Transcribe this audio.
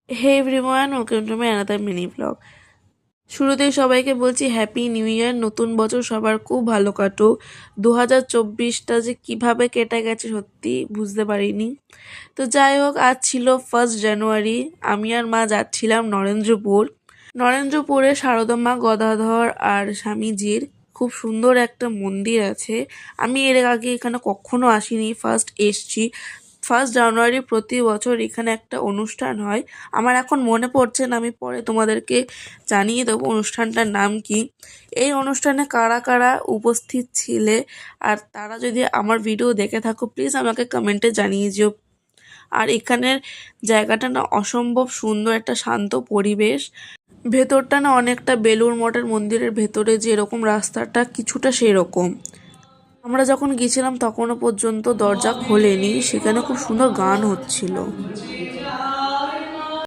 Hey everyone, welcome to my another mini blog. শুরুতেই সবাইকে বলছি হ্যাপি নিউ ইয়ার। নতুন বছর সবার খুব ভালো কাটুক। 2024টা যে কিভাবে কেটে গেছে সত্যি বুঝতে পারিনি। তো যাই হোক, আজ ছিল 1 জানুয়ারি। আমি আর মা যাচ্ছিলাম নরেন্দ্রপুর। নরেন্দ্রপুরে শারদা গদাধর আর স্বামীজির খুব সুন্দর একটা মন্দির আছে। আমি এর আগে এখানে কখনো আসিনি, ফার্স্ট এসছি। 1 জানুয়ারি প্রতি বছর এখানে একটা অনুষ্ঠান হয়। আমার এখন মনে পড়ছে না, আমি পরে তোমাদেরকে জানিয়ে দেবো অনুষ্ঠানটার নাম কি। এই অনুষ্ঠানে কারা কারা উপস্থিত ছিলে আর তারা যদি আমার ভিডিও দেখে থাকো, প্লিজ আমাকে কমেন্টে জানিয়ে যেও। আর এখানের জায়গাটা না অসম্ভব সুন্দর, একটা শান্ত পরিবেশ। ভেতরটা না অনেকটা বেলুড় মঠের মন্দিরের ভেতরে যেরকম রাস্তাটা কিছুটা সেরকম। আমরা যখন গেছিলাম তখনও পর্যন্ত দরজা খোলেনি, সেখানে খুব সুন্দর গান হচ্ছিল।